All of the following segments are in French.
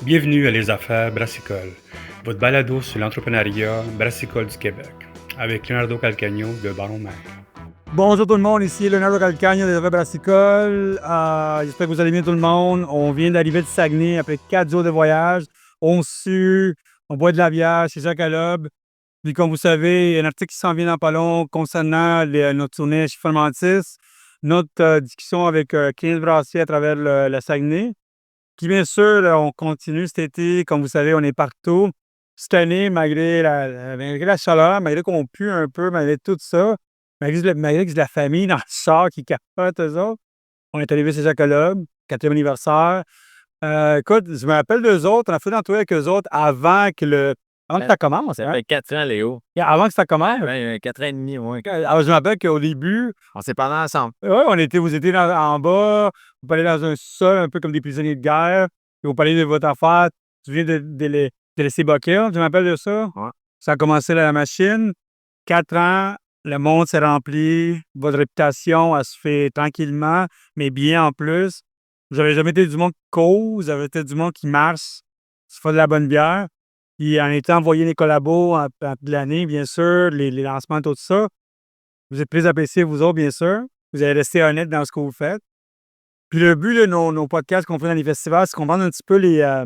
Bienvenue à Les Affaires Brassicole, votre balado sur l'entrepreneuriat brassicole du Québec, avec Leonardo Calcagno de Baron Mac. Bonjour tout le monde, ici Leonardo Calcagno des Affaires Brassicole. J'espère que vous allez bien tout le monde. On vient d'arriver de Saguenay après 4 jours de voyage. On sue, on boit de la bière chez Jacques Alobe. Puis comme vous savez, il y a un article qui s'en vient dans pas long concernant notre tournée chez Formantis, notre discussion avec 15 brassiers à travers le Saguenay. Puis bien sûr, là, on continue cet été. Comme vous savez, on est partout. Cette année, malgré la chaleur, malgré qu'on pue un peu, malgré tout ça, malgré que j'ai la famille dans le char qui capote, eux autres, on est arrivé chez Jacques Alobe, 4e anniversaire. Écoute, je me rappelle d'eux autres, on a fait l'entourage avec eux autres avant que ça commence. Ça Hein? fait 4 ans, Léo. Avant que ça commence. Ouais, 4 ans et demi, ouais. Alors, je me rappelle qu'au début, On s'est parlé ensemble. ouais, vous étiez en bas, vous parlez dans un sol, un peu comme des prisonniers de guerre, et vous parlez de votre affaire, tu viens de laisser Buckhill, je me rappelle de ça. Ouais. Ça a commencé la machine, 4 ans, le monde s'est rempli, votre réputation, elle se fait tranquillement, mais bien en plus. Vous avez jamais été du monde qui cause, vous avez été du monde qui marche, se fait de la bonne bière. Puis en étant envoyé les collabos en de l'année, bien sûr, les lancements, tout ça, vous êtes plus appréciés, vous autres, bien sûr. Vous allez rester honnête dans ce que vous faites. Puis le but de nos podcasts qu'on fait dans les festivals, c'est qu'on vende un petit peu la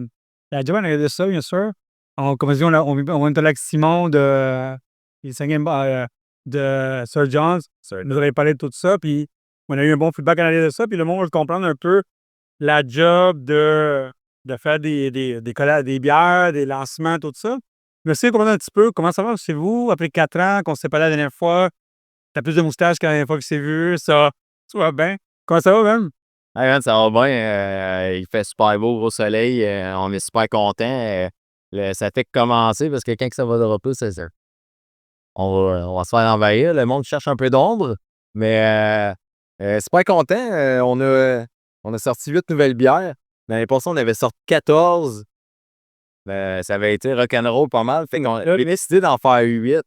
job en arrière de ça, bien sûr. Comme je dis, on est avec Simon de Sir John's. Il nous avait parlé de tout ça, puis on a eu un bon feedback en arrière de ça. Puis le monde veut comprendre un peu la job de faire des bières, des lancements, tout ça. Mais essayez de comprendre un petit peu comment ça va chez vous, après 4 ans qu'on s'est parlé la dernière fois. T'as plus de moustache que la dernière fois que c'est vu, ça va bien. Comment ça va, même? Hey man, ça va bien. Il fait super beau, gros soleil. On est super contents. Ça fait que commencer parce que quand ça va dropper, c'est ça. On va se faire envahir. Le monde cherche un peu d'ombre. Mais super content. On a sorti 8 nouvelles bières. L'année passée, on avait sorti 14. Ça avait été rock'n'roll pas mal. Fait qu'on a décidé d'en faire 8.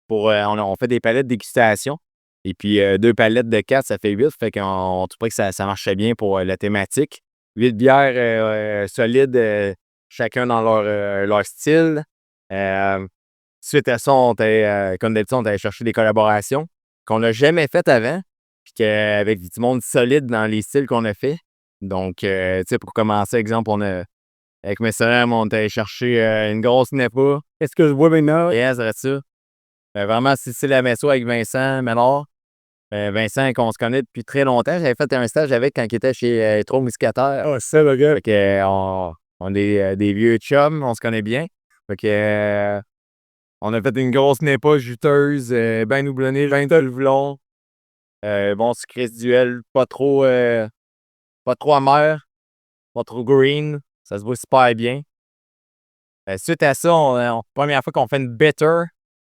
On fait des palettes de dégustation. Et puis, 2 palettes de 4, ça fait 8. Fait qu'on trouvait que ça marchait bien pour la thématique. 8 bières solides, chacun dans leur style. Suite à ça, comme d'habitude, on est allé chercher des collaborations qu'on n'a jamais faites avant. Puis avec du monde solide dans les styles qu'on a fait. Donc, tu sais, pour commencer, exemple, avec mes sœurs, on est allé chercher une grosse NEPA. Qu'est-ce que je vois maintenant? Yes, c'est ça. Vraiment, c'est la Messo avec Vincent Ménard. Vincent, qu'on se connaît depuis très longtemps. J'avais fait un stage avec quand il était chez Trop Muscataire. Ah, c'est ça, le gars. Fait que, on est des vieux chums, on se connaît bien. Fait que, on a fait une grosse NEPA juteuse, bien houblonnée, 20 houblons. Bon sucre résiduel, pas trop amer, pas trop green. Ça se voit super bien. Suite à ça, première fois qu'on fait une bitter.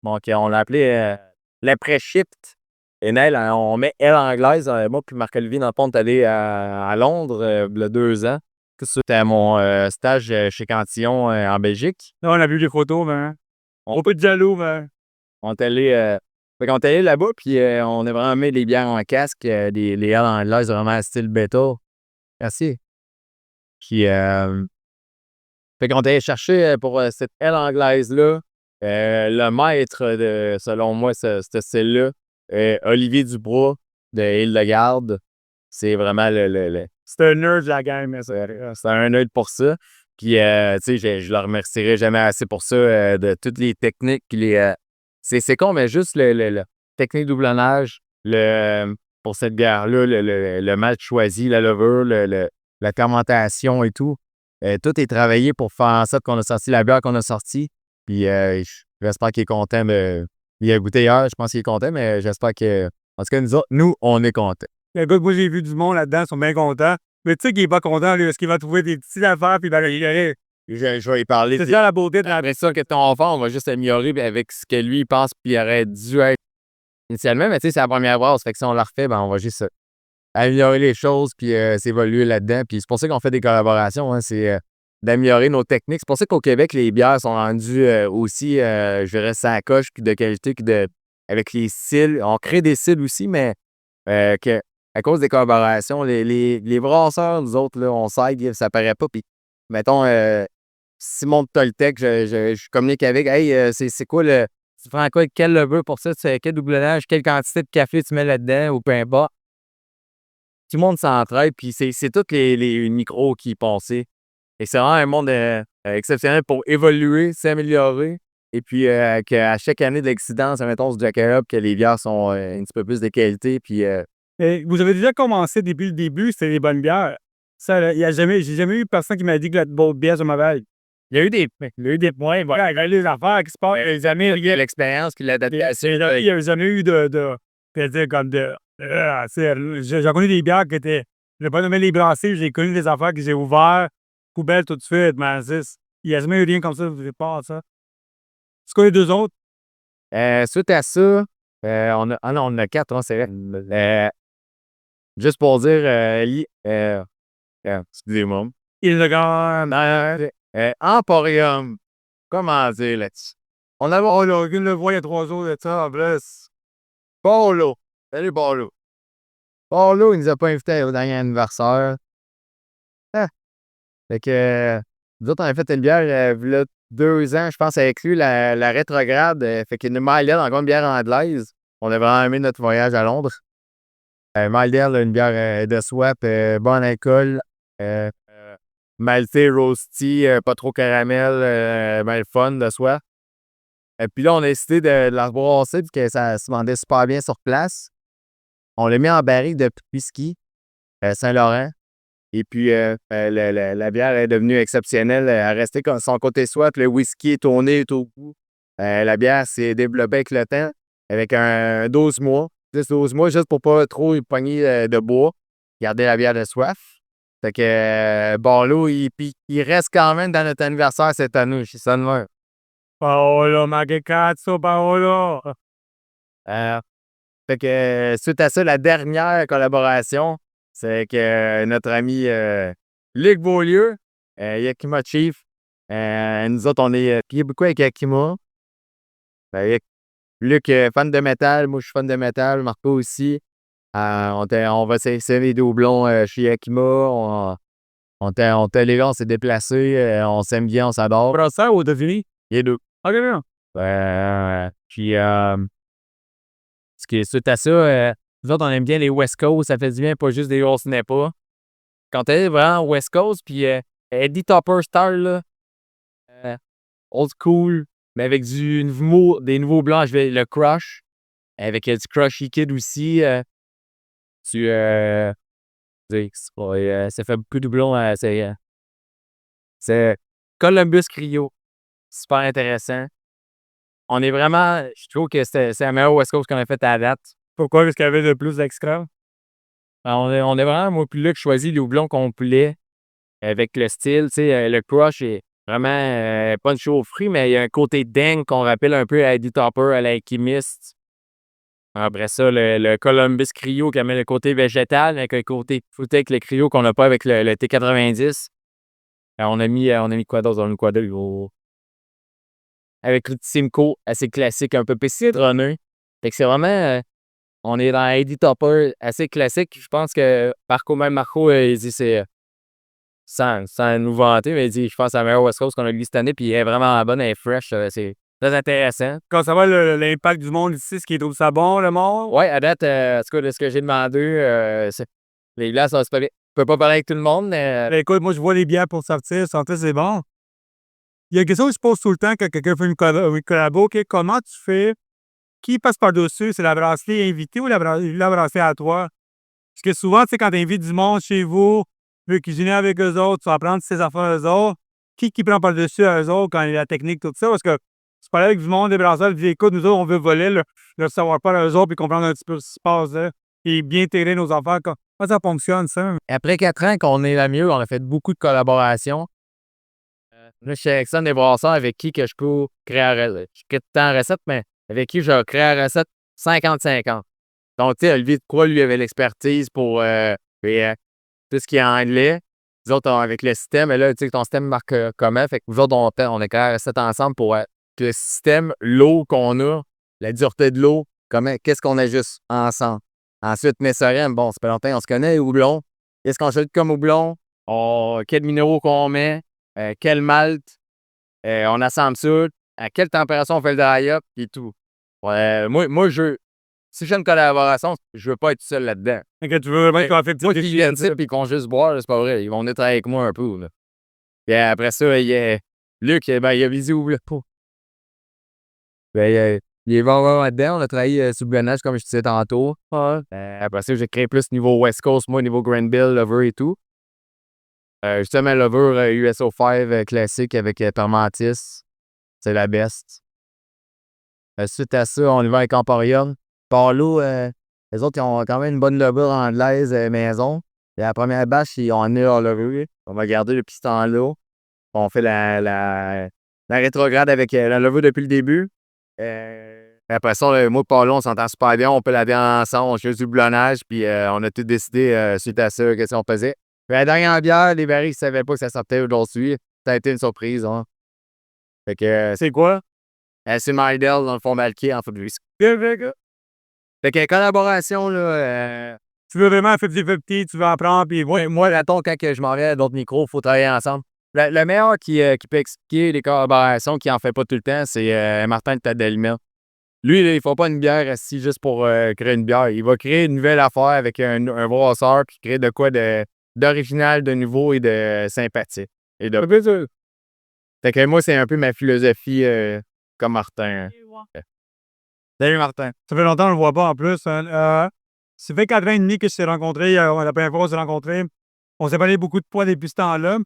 Donc, on l'a appelé l'après-shift. Et Nel, on met elle anglaise. Moi puis Marc-Olivier, dans le fond, on est allé à Londres il y a 2 ans. C'était mon stage chez Cantillon en Belgique. Là, on a vu les photos, mais on peut être jaloux, mais. On est allé, fait qu'on est allé là-bas, puis on a vraiment mis les bières en casque, les ailes anglaises vraiment style bêta. Merci. Puis, fait qu'on est allé chercher pour cette aile anglaise-là, le maître de, selon moi, ce style-là, Olivier Dubois de Île-de-Garde. C'est vraiment C'est un nerd de la game, mais c'est un nerd pour ça. Puis, tu sais, je le remercierai jamais assez pour ça, de toutes les techniques. C'est con, mais juste le technique doublonnage, pour cette bière-là, le malt choisi, la levure, la fermentation et tout. Tout est travaillé pour faire en sorte qu'on a sorti la bière qu'on a sortie. Puis, j'espère qu'il est content. Il a goûté hier, je pense qu'il est content, mais j'espère que. En tout cas, nous, on est contents. le gars que moi j'ai vu du monde là-dedans, ils sont bien contents. Mais tu sais qu'il est pas content, lui, parce qu'il va trouver des petites affaires, puis Je vais y parler. c'est ça la beauté de la. Après ça, que ton enfant, on va juste améliorer avec ce que lui il pense, puis il aurait dû être initialement. Mais tu sais, c'est la première brasse. Fait que si on la refait, ben, on va juste améliorer les choses, puis s'évoluer là-dedans. Puis c'est pour ça qu'on fait des collaborations. Hein, c'est d'améliorer nos techniques. C'est pour ça qu'au Québec, les bières sont rendues aussi, je dirais, ça coche, puis de qualité, avec les styles. On crée des styles aussi, mais à cause des collaborations, les brasseurs, nous autres, là, on s'aide, ça paraît pas. Puis mettons, Simon de Toltec, je communique avec. Hey, c'est quoi le. Tu prends quoi, quel lever pour ça? Tu fais quel doublonnage, quelle quantité de café tu mets là-dedans ou peu importe. Tout le monde s'entraide, puis c'est tous les micros qui passaient. Et c'est vraiment un monde exceptionnel pour évoluer, s'améliorer. Et puis qu'à chaque année d'accident, ça mettons, on se jack up, que les bières sont un petit peu plus de qualité. Puis Et vous avez déjà commencé depuis le début, c'était des bonnes bières. Ça, là, j'ai jamais eu personne qui m'a dit que la bonne bière, c'est mauvaise. Il y a eu des points, voilà, il y a eu des affaires qui se passent. Il y a jamais eu l'expérience, puis l'adaptation. il y a jamais eu c'est-à-dire comme j'ai connu des bières qui étaient, je ne vais pas nommer les brassées, j'ai connu des affaires que j'ai ouvertes, poubelle tout de suite, mais il n'y a jamais eu rien comme ça, je pas ça. C'est quoi les deux autres? Suite à ça, on en a 4, hein, c'est vrai. Juste pour dire, excusez-moi. Il le gagne. Emporium. Comment dire là-dessus? On avait Oh là, il le voit, il y a 3 jours de ça, en plus. Paulo. Salut, Paulo. Paulo, il nous a pas invités au dernier anniversaire. Ah. Fait que, nous autres, on a fait une bière, v'là 2 ans, je pense, avec lui, la rétrograde. Fait qu'il nous Mile encore une bière anglaise. On a vraiment aimé notre voyage à Londres. Mile, une bière de swap, bonne alcool. Maltais, roasty, pas trop caramel, ben le fun de soi. Et puis là, on a décidé de la brasser puis que ça se vendait super bien sur place. On l'a mis en barrique de whisky, Saint-Laurent. Et puis, la bière est devenue exceptionnelle. Elle a resté comme son côté swap. Le whisky est tourné tout au goût. La bière s'est développée avec le temps, avec un 12 mois. 10-12 mois, juste pour pas trop y pogner de bois. Garder la bière de soif. Fait que Barlow, il reste quand même dans notre anniversaire cette année. Je suis ça de même. Paolo, ma che cazzo, Paolo! Fait que suite à ça, la dernière collaboration, c'est que notre ami Luc Beaulieu, Yakima Chief, nous autres, on est pieds beaucoup avec Yakima. Luc, fan de métal, moi je suis fan de métal, Marco aussi. On va essayer les doublons chez Yakima. On est allé là, on s'est déplacé, on s'aime bien, on s'adore. Brasseur aux États-Unis? Les deux. OK, bien. Puis, suite à ça, nous autres, on aime bien les West Coast, ça fait du bien, pas juste des grosses pas. Quand t'es vraiment West Coast, puis Eddie Topper style, là, old school, mais avec des nouveaux blancs, je vais le Crush, avec du Crushy Kid aussi. Ça fait beaucoup de doublons. C'est Columbus Cryo. Super intéressant. On est vraiment. Je trouve que c'est la meilleure West Coast qu'on a faite à la date. Pourquoi? Parce qu'il y avait de plus d'extra? On est vraiment, moi, plus là, que choisi les doublons complet avec le style. Tu sais, le Crush est vraiment pas une chaud aux fruits, mais il y a un côté dingue qu'on rappelle un peu à Eddie Topper, à l'Alchimiste. Après ça, le Columbus Cryo qui amène le côté végétal avec un côté fruité avec le Cryo qu'on n'a pas avec le T90. On a mis quoi d'autre? On a mis quoi d'autre? Avec le Simcoe, assez classique, un peu citronné. Fait que c'est vraiment. On est dans Eddie Topper, assez classique. Je pense que Marco, il dit c'est. Sans nous vanter, mais il dit je pense que c'est la meilleure West Coast qu'on a lu cette année, puis elle est vraiment bonne, elle est fresh. C'est très intéressant. Quand ça va l'impact du monde ici, ce qui trouve ça bon, le monde? Ouais, à date, en tout cas, de ce que j'ai demandé, les glaces, ça se peut bien. Je peux pas parler avec tout le monde, mais. Ben, écoute, moi, je vois les bières pour sortir, santé, c'est bon. Il y a une question que je pose tout le temps quand quelqu'un fait une collabo. OK, comment tu fais? Qui passe par-dessus? C'est la brasserie invitée ou la brasserie à toi? Parce que souvent, tu sais, quand tu invites du monde chez vous, tu veux cuisiner avec eux autres, tu vas apprendre ses affaires eux autres. Qui prend par-dessus à eux autres quand il y a la technique, tout ça? Parce que tu parles avec du monde, des brasseurs, tu dis, écoute, nous autres, on veut voler leur savoir-faire à eux autres puis comprendre un petit peu ce qui se passe là, et bien intégrer nos affaires. Comment ça fonctionne, ça? Après 4 ans qu'on est la mieux, on a fait beaucoup de collaborations. Là, je sélectionne des brasseurs avec qui que je peux créer je crée tout le temps la recette, mais avec qui je crée la recette 50-50. Donc, tu sais, Olivier de Croix, lui, avait l'expertise pour tout ce qui est anglais. Nous autres, avec le système, et là, tu sais, ton système marque comment? Fait que nous autres, on a créé la recette ensemble pour que le système, l'eau qu'on a, la dureté de l'eau, qu'est-ce qu'on ajuste ensemble. Ensuite, Nessorem, bon, c'est pas longtemps, on se connaît, houblon. Qu'est-ce qu'on ajoute comme houblon? Quels minéraux qu'on met? quel malt, on assemble ça, à quelle température on fait le dry up, puis tout. Moi, si j'ai une collaboration, je veux pas être seul là-dedans. Ok, tu veux vraiment qu'on fait Moi, qui viennent ici, puis qu'on juste boire, là, c'est pas vrai. Ils vont venir travailler avec moi un peu, là. Puis après ça, il y a Luc, ben, il a visé où, là? Ben, il est vraiment là-dedans. On a travaillé sur le blendage, comme je disais tantôt. Ouais. Après ça, j'ai créé plus niveau West Coast, moi, niveau Granville, Lover et tout. Justement, Lover USO5 classique avec Permantis. C'est la best. Suite à ça, on y va avec Emporium. Parlo, les autres, ils ont quand même une bonne levure anglaise maison. Et la première batch, ils ont amené leur levure. On va garder le piston en l'eau. On fait la rétrograde avec la levure depuis le début. Après ça, moi et Paulo, on s'entend super bien. On peut laver ensemble. On fait du blonnage. Puis on a tout décidé suite à ça, qu'est-ce qu'on faisait. Puis la dernière bière, les barils ne savaient pas que ça sortait aujourd'hui. Ça a été une surprise. Hein. Fait que C'est quoi? c'est Mydell dans le fond Malquier en fait de whisky. Fait que collaboration, là. Tu veux vraiment 50-50, tu veux en prendre, puis Moi, mettons, quand que je m'en vais à d'autres micros, il faut travailler ensemble. Le meilleur qui peut expliquer les collaborations, qui en fait pas tout le temps, c'est Martin de Tadalima. Lui, là, il ne faut pas une bière assis juste pour créer une bière. Il va créer une nouvelle affaire avec un brasseur, puis créer de quoi d'original, de nouveau et de sympathique. Et de... Fait que moi, c'est un peu ma philosophie comme Martin. Salut Martin. ça fait longtemps qu'on ne le voit pas en plus. Hein. Ça fait 4 ans et demi que je t'ai rencontré. La première fois qu'on s'est rencontrés, on s'est parlé beaucoup de poids depuis ce temps-là.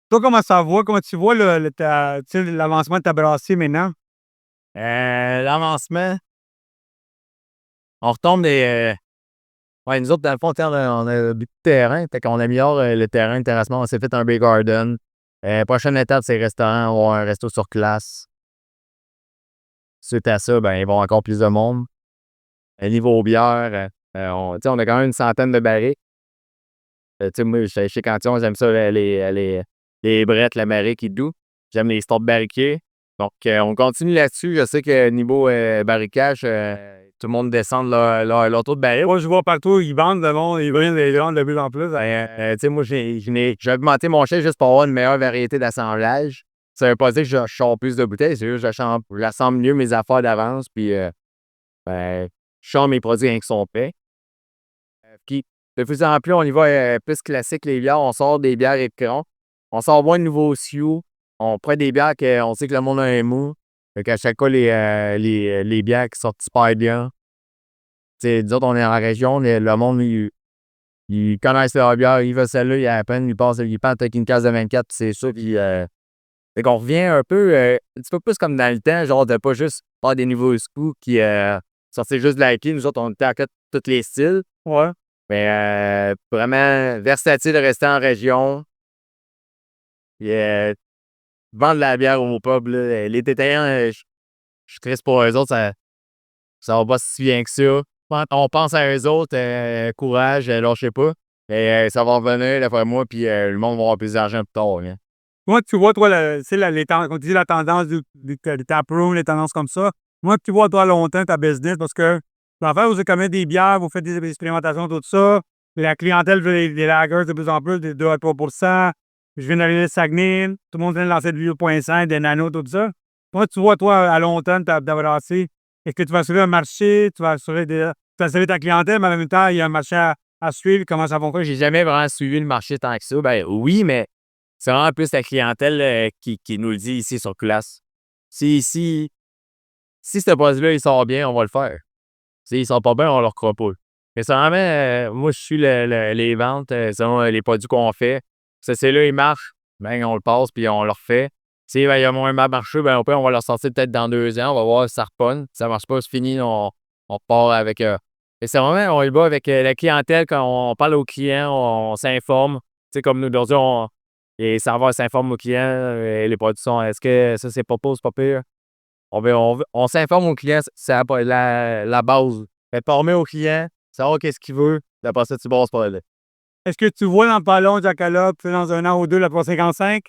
Toi, comment ça va? Comment tu vois l'avancement de ta brassée maintenant? L'avancement, on retombe des. Ouais, nous autres, dans le fond, on a beaucoup de terrain. Fait qu'on améliore le terrain, le terrassement. On s'est fait un big garden. Prochaine étape, c'est restaurant. On va avoir un resto sur classe. Suite à ça, ben, il va y avoir encore plus de monde. Niveau bière, on a quand même une centaine de barriques. Moi, chez Cantillon, j'aime ça, les brettes, la marée qui doux. J'aime les stops barriqués. Donc, on continue là-dessus. Je sais que niveau barricage, tout le monde descend leur taux de baril. Moi, je vois partout, ils vendent le monde, ils vendent les vendre de plus en plus. Moi, j'ai augmenté mon chèque juste pour avoir une meilleure variété d'assemblage. Ça veut pas dire que je sors plus de bouteilles, c'est juste que j'assemble mieux mes affaires d'avance, puis je sors mes produits rien que sont faits. Puis, de plus en plus, on y va plus classique, les bières. On sort des bières écrans. On sort moins de nouveaux sioux. On prend des bières qu'on sait que le monde a un mou. Fait qu'à chaque fois, les bières qui sortent super bien. Nous autres, on est dans la région, le monde, ils connaissent leur bière, ils veulent celle-là, il y a à peine, ils passent avec une case de 24, puis c'est ça, puis fait qu'on revient un peu, un petit peu plus comme dans le temps, genre de pas juste faire des nouveaux scoops qui sortaient juste de l'IP. Nous autres, on était à tous les styles. Ouais. Mais vraiment versatile de rester en région. Puis vendre de la bière au pub, là, les détaillants, je triste pour eux autres, ça va pas si bien que ça. Quand on pense à eux autres, courage, lâchez pas. Et ça va revenir d'après moi, puis le monde va avoir plus d'argent plus tard. Hein. Comment tu vois, toi, quand tu dis la tendance des taprooms, les tendances comme ça, comment tu vois, toi, à long terme, ta business? Parce que l'affaire, vous avez quand même des bières, vous faites des expérimentations, tout ça. La clientèle veut des lagers de plus en plus, des 2 à 3 Je viens d'arriver de Saguenay, tout le monde vient de lancer de 8.5, des nanos, tout ça. Comment tu vois, toi, à long terme, ta brassée? Est-ce que tu vas assurer un marché, tu vas assurer ta clientèle, mais en même temps, il y a un marché à suivre, comment ça fonctionne? J'ai jamais vraiment suivi le marché tant que ça. Ben oui, mais c'est vraiment plus la clientèle qui nous le dit ici sur place. Si ce produit-là, il sort bien, on va le faire. S'il sort pas bien, on ne le croit pas. Mais c'est vraiment, moi, je suis les ventes selon les produits qu'on fait. C'est là, il marche, ben on le passe, puis on le refait. S'il va y avoir moins marché, ben on va le sortir peut-être dans 2 ans. On va voir si ça repogne. Si ça marche pas, c'est fini, on repart avec... Et c'est vraiment, on y va avec la clientèle, quand on parle aux clients, on s'informe. Tu sais, comme nous, aujourd'hui, les serveurs s'informent aux clients, les produits sont, est-ce que ça, c'est pas pire? On s'informe aux clients, c'est la base. Être formé au client, savoir qu'est-ce qu'il veut, d'après ça, tu brosses pas là. Est-ce que tu vois dans le ballon, Jackalope, dans 1 an ou 2, la 355?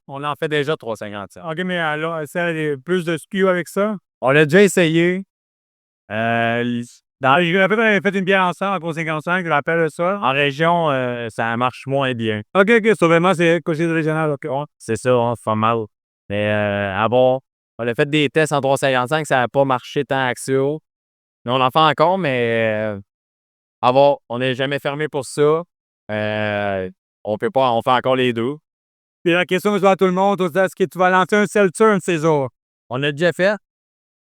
On en fait déjà 350. OK, mais alors, ça a plus de SKU avec ça? On l'a déjà essayé. J'ai à peu près fait une bière ensemble en Pro 55, je me rappelle de ça. En région, ça marche moins bien. OK, vraiment, c'est côté régional, OK. Ouais. C'est ça, hein, pas mal. Mais on a fait des tests en 355, ça n'a pas marché tant que ça. Mais on en fait encore, mais on n'est jamais fermé pour ça. On peut pas, on fait encore les deux. Puis la question que je vois à tout le monde, est-ce que tu vas lancer un seltzer un de ces jours? On a déjà fait.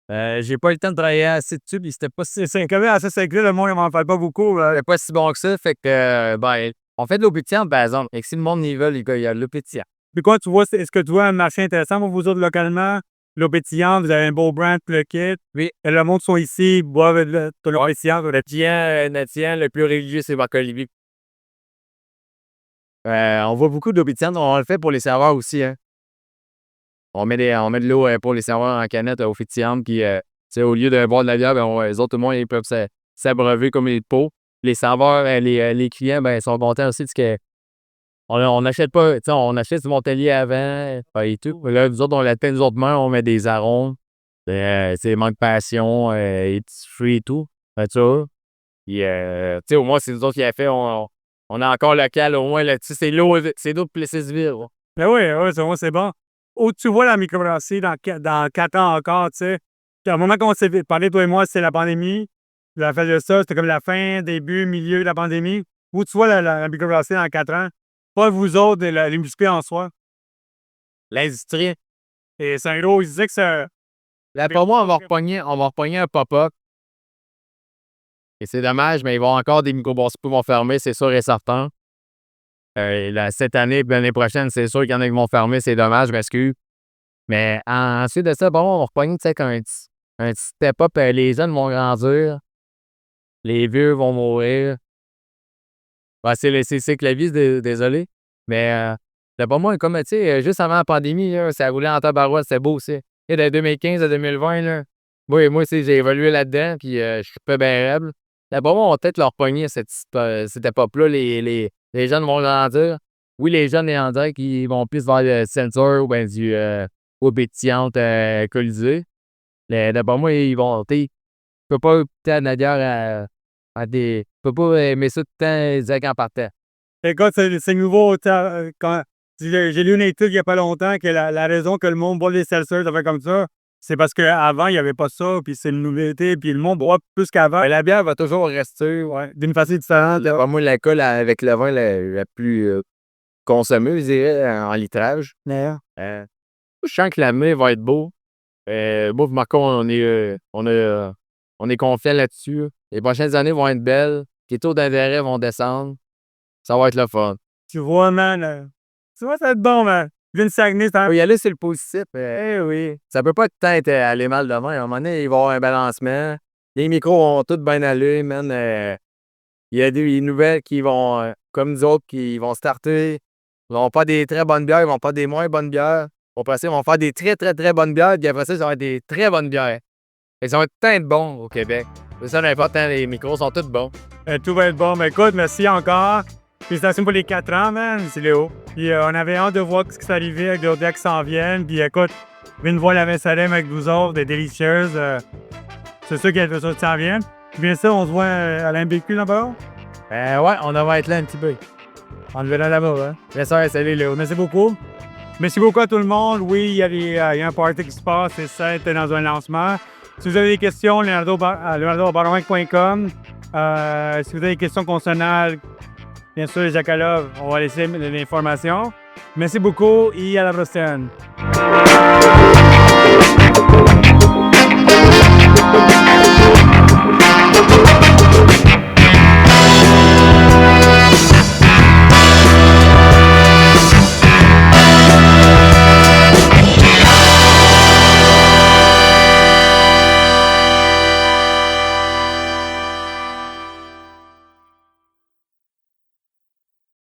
J'ai pas eu le temps de travailler assez dessus, puis c'était pas si, C'est quand même assez sacré, le monde ne m'en parle pas beaucoup. c'était pas si bon que ça. Fait que, on fait de l'eau pétillante, par exemple. Et que si le monde y veut, il y a de l'eau pétillante. Puis quoi, est-ce que tu vois un marché intéressant pour vous autres localement? L'eau pétillante, vous avez un beau brand pour le kit. Oui. Et le monde sont ici, ils boivent de l'eau pétillante. Notre client le plus régulier, c'est Marc-Olivier. On voit beaucoup d'eau pétillante. On le fait pour les serveurs aussi, hein. On met de l'eau pour les serveurs en canette eau pétillante, puis au lieu de boire de la bière, les autres, tout le monde, ils peuvent s'abreuver comme il faut. Les serveurs, les clients, ils sont contents aussi parce que on n'achète pas, on achète du Montelier avant et tout. Là, nous autres, on l'atteint nous autres mains, on met des arômes, manque de passion, et petits fruits et tout. Fait ça. Puis, au moins, c'est nous autres qui a fait, on a encore local, au moins, là-dessus, c'est l'eau de Plessisville. Ben oui, c'est bon. Où tu vois la microbrasserie dans 4 ans encore, tu sais. Puis, à un moment qu'on s'est parlé, toi et moi, c'est la pandémie. La fin de ça, c'était comme la fin, début, milieu de la pandémie. Où tu vois la microbrasserie dans 4 ans? Pas vous autres, l'industrie en soi. L'industrie. Et Saint-Gros, ils disaient que c'est... Là, pour moi, on va repogner un pop-up. Et c'est dommage, mais ils vont encore des microbrasseries qui vont fermer, c'est sûr et certain. Cette année, puis l'année prochaine, c'est sûr qu'il y en a qui vont fermer, c'est dommage, je m'excuse. Mais ensuite de ça, on va repogner, un petit step-up. Les jeunes vont grandir. Les vieux vont mourir. C'est que la vie, désolé. Mais d'après moi, comme tu sais, juste avant la pandémie, là, ça roulait en tabarouette, c'était beau aussi. Et de 2015 à 2020, là, moi j'ai évolué là-dedans, puis je suis pas bien raide. D'après moi, on va peut-être leur pogner cette époque-là. Les jeunes vont grandir. Oui, les jeunes, on dirait qu'ils vont plus vers le sensor ou bien du eau pétillante colisée. D'après moi, ils vont, tu peux pas écouter à Nadia tu peux pas aimer ça tout le temps, dire qu'en partait. Écoute, c'est nouveau. J'ai lu une étude il n'y a pas longtemps que la raison que le monde boit des seltzers, ça fait comme ça, c'est parce qu'avant, il n'y avait pas ça, puis c'est une nouveauté, puis le monde boit plus qu'avant. Mais la bière va toujours rester, D'une façon différente. pour moi, l'alcool avec le vin la plus consommée, je dirais, en litrage. D'ailleurs. Je sens que l'avenir va être beau. Moi, Marco, on est confiant là-dessus. Les prochaines années vont être belles. Les taux d'intérêt vont descendre. Ça va être le fun. Tu vois, man. Tu vois, ça va être bon, man. Viens de Saguenay, c'est Faut y aller, c'est le positif. Oui. Ça peut pas tout le temps être aller mal demain. À un moment donné, il va y avoir un balancement. Les micros vont tous bien aller, man. Il y a des nouvelles qui vont, comme nous autres, qui vont starter. Ils vont pas des très bonnes bières, ils vont pas des moins bonnes bières. Après ça, ils vont faire des très, très, très bonnes bières. Puis après ça, ça va être des très bonnes bières. Ils vont être tout bons au Québec. C'est ça l'important, les micros sont tous bons. Tout va être bon. Mais écoute, merci encore. Félicitations pour les 4 ans, man. C'est Léo. Puis on avait hâte de voir ce qui s'est arrivé avec d'autres gars qui s'en viennent. Puis écoute, viens de voir la Salem avec vous autres, des délicieuses. C'est sûr qu'il y a des choses qui s'en viennent. Puis bien sûr, on se voit à l'MBQ là-bas. Ouais, on va être là un petit peu. On le verra là-bas, hein. Bien sûr, salut Léo. Merci beaucoup. Merci beaucoup à tout le monde. Oui, il y a un party qui se passe. C'est ça, c'est dans un lancement. Si vous avez des questions, leonardo@baronwag.com. Si vous avez des questions concernant, bien sûr, les Jackaloves, on va laisser l'information. Merci beaucoup et à la prochaine.